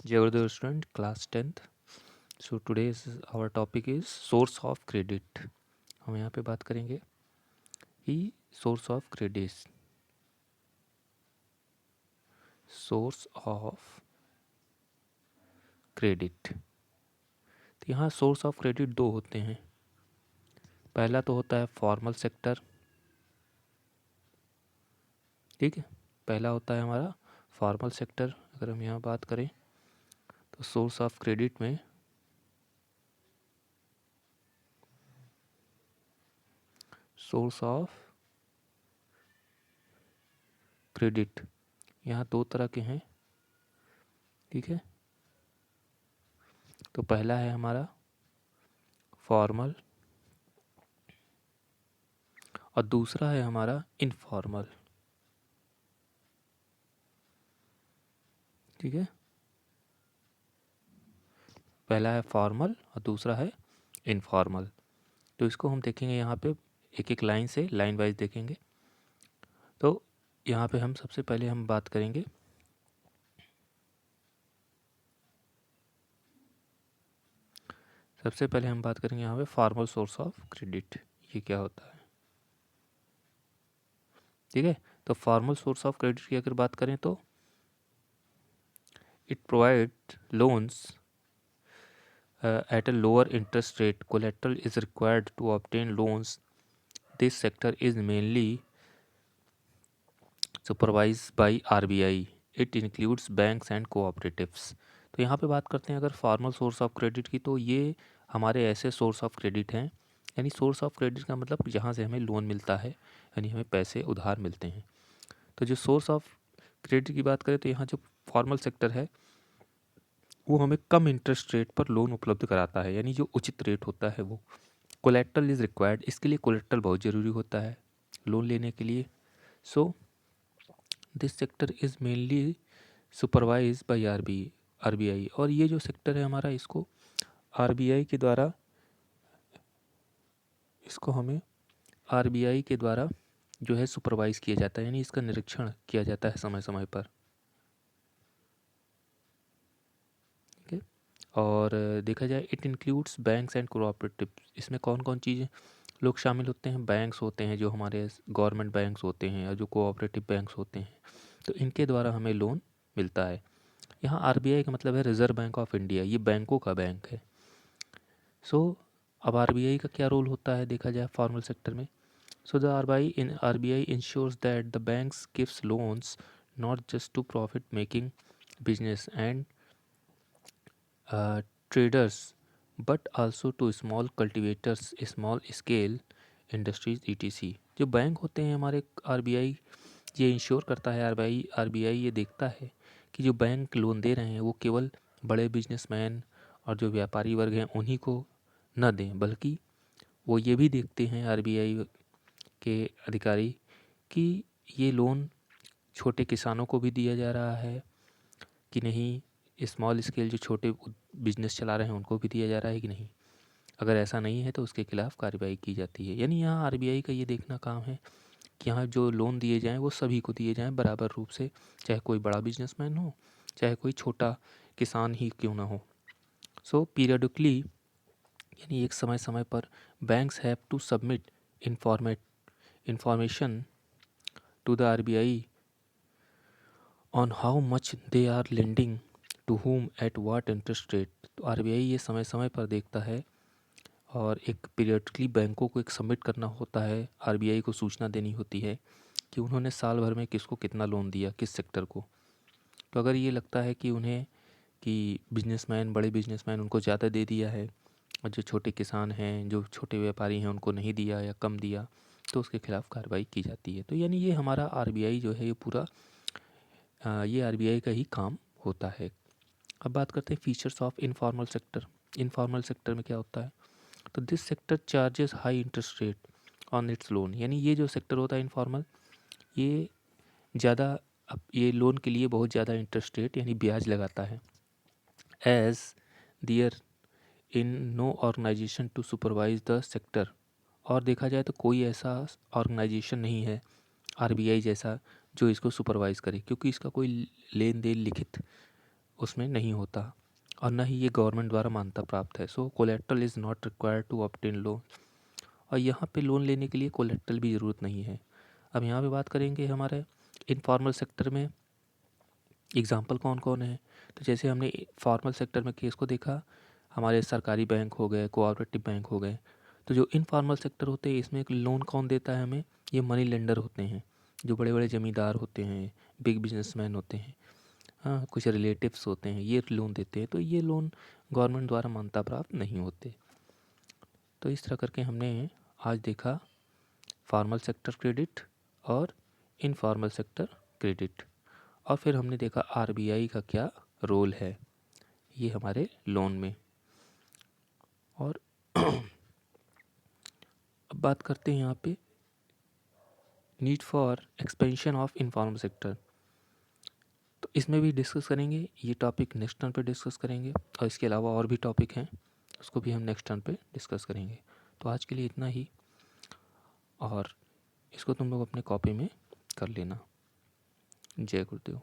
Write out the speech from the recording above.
Jagadish student, class 10th. So today's our topic is source of credit. हम यहाँ पे बात करेंगे कि source of credit. Source of credit. तो यहाँ source of credit दो होते हैं. पहला तो होता है फॉर्मल सेक्टर. ठीक है, पहला होता है हमारा फॉर्मल सेक्टर. अगर हम यहाँ बात करें तो सोर्स ऑफ क्रेडिट में सोर्स ऑफ क्रेडिट यहाँ दो तरह के हैं. ठीक है, तो पहला है हमारा फॉर्मल और दूसरा है हमारा इनफॉर्मल. ठीक है, पहला है फॉर्मल और दूसरा है इनफॉर्मल. तो इसको हम देखेंगे यहाँ पे एक एक लाइन से, लाइन वाइज देखेंगे. तो यहाँ पे हम सबसे पहले हम बात करेंगे यहाँ पे फॉर्मल सोर्स ऑफ क्रेडिट. ये क्या होता है? ठीक है, तो फॉर्मल सोर्स ऑफ क्रेडिट की अगर बात करें तो it provide loans at a lower interest rate. Collateral is required to obtain loans. This sector is mainly supervised by RBI. It includes banks and cooperatives. तो यहाँ पे बात करते हैं अगर फॉर्मल सोर्स ऑफ क्रेडिट की, तो ये हमारे ऐसे सोर्स ऑफ क्रेडिट हैं, यानी सोर्स ऑफ क्रेडिट का मतलब जहाँ से हमें लोन मिलता है, यानी हमें पैसे उधार मिलते हैं. तो जो सोर्स ऑफ क्रेडिट की बात करें तो यहाँ जो फॉर्मल सेक्टर है वो हमें कम इंटरेस्ट रेट पर लोन उपलब्ध कराता है, यानी जो उचित रेट होता है वो. कोलेट्रल इज़ रिक्वायर्ड, इसके लिए कोलेट्रल बहुत ज़रूरी होता है लोन लेने के लिए. So this sector is mainly supervise by RBI. और ये जो सेक्टर है हमारा, इसको आरबीआई के द्वारा, इसको हमें आरबीआई के द्वारा जो है सुपरवाइज किया जाता है, यानी इसका निरीक्षण किया जाता है समय समय पर. ठीक है, और देखा जाए it includes banks and cooperative. इसमें कौन कौन चीज़ें लोग शामिल होते हैं? बैंक्स होते हैं जो हमारे गवर्नमेंट बैंक्स होते हैं, और जो कोऑपरेटिव बैंक्स होते हैं, तो इनके द्वारा हमें लोन मिलता है. यहाँ आरबीआई का मतलब है रिजर्व बैंक ऑफ इंडिया, ये बैंकों का बैंक है. सो अब आरबीआई का क्या रोल होता है देखा जाए फॉर्मल सेक्टर में. So the RBI ensures that the banks gives loans not just to profit making business and traders but also to small cultivators, small scale industries etc. जो बैंक होते हैं हमारे, आरबीआई ये इंश्योर करता है, RBI ये देखता है कि जो बैंक लोन दे रहे हैं वो केवल बड़े बिजनेसमैन और जो व्यापारी वर्ग हैं उन्हीं को न दें, बल्कि वो ये भी देखते हैं आरबीआई के अधिकारी कि ये लोन छोटे किसानों को भी दिया जा रहा है कि नहीं, स्मॉल स्केल जो छोटे बिजनेस चला रहे हैं उनको भी दिया जा रहा है कि नहीं. अगर ऐसा नहीं है तो उसके खिलाफ कार्रवाई की जाती है. यानी यहाँ आरबीआई का ये देखना काम है कि यहाँ जो लोन दिए जाएं वो सभी को दिए जाएं बराबर रूप से, चाहे कोई बड़ा बिजनेसमैन हो, चाहे कोई छोटा किसान ही क्यों ना हो. सो पीरियडिकली, यानी एक समय समय पर, banks have to submit information to the RBI on how much they are lending to whom at what interest rate. तो आरबीआई ये समय समय पर देखता है और एक पीरियडली बैंकों को एक सबमिट करना होता है, आरबीआई को सूचना देनी होती है कि उन्होंने साल भर में किसको कितना लोन दिया, किस सेक्टर को. तो अगर ये लगता है कि उन्हें कि बिजनेसमैन, बड़े बिजनेसमैन उनको ज़्यादा दे दिया है और जो छोटे किसान हैं, जो छोटे व्यापारी हैं, उनको नहीं दिया या कम दिया, तो उसके खिलाफ कार्रवाई की जाती है. तो यानी ये हमारा आरबीआई जो है ये पूरा ये आरबीआई का ही काम होता है. अब बात करते हैं features of informal sector. Informal sector में क्या होता है? तो this sector charges high interest rate on it's loan. यानी ये जो सेक्टर होता है इनफॉर्मल, ये ज़्यादा, अब ये लोन के लिए बहुत ज़्यादा इंटरेस्ट रेट यानी ब्याज लगाता है. As there is no organisation to supervise the sector. और देखा जाए तो कोई ऐसा ऑर्गेनाइजेशन नहीं है आरबीआई जैसा जो इसको सुपरवाइज़ करे, क्योंकि इसका कोई लेन देन लिखित उसमें नहीं होता और ना ही ये गवर्नमेंट द्वारा मान्यता प्राप्त है। So collateral is not required to obtain loan. और यहाँ पे लोन लेने के लिए कोलेट्रल भी ज़रूरत नहीं है। अब यहाँ पे बात करेंगे हमारे इनफॉर्मल सेक्टर में एग्ज़ाम्पल कौन कौन है। तो जैसे हमने फॉर्मल सेक्टर में केस को देखा, हमारे सरकारी बैंक हो गए, कोऑपरेटिव बैंक हो गए। तो जो इनफॉर्मल सेक्टर होते हैं इसमें लोन कौन देता है हमें, ये मनी लेंडर होते हैं, जो बड़े बड़े ज़मींदार होते हैं, बिग बिजनेसमैन होते हैं, हाँ कुछ रिलेटिव्स होते हैं, ये लोन देते हैं। तो ये लोन गवर्नमेंट द्वारा मान्यता प्राप्त नहीं होते। तो इस तरह करके हमने आज देखा फॉर्मल सेक्टर क्रेडिट और इनफॉर्मल सेक्टर क्रेडिट, और फिर हमने देखा आरबीआई का क्या रोल है ये हमारे लोन में। और अब बात करते हैं यहाँ पे need for expansion of informal sector. तो इसमें भी डिस्कस करेंगे, ये टॉपिक नेक्स्ट टर्न पे डिस्कस करेंगे, और इसके अलावा और भी टॉपिक हैं उसको भी हम नेक्स्ट टर्न पे डिस्कस करेंगे। तो आज के लिए इतना ही, और इसको तुम लोग अपने कॉपी में कर लेना। जय गुरुदेव।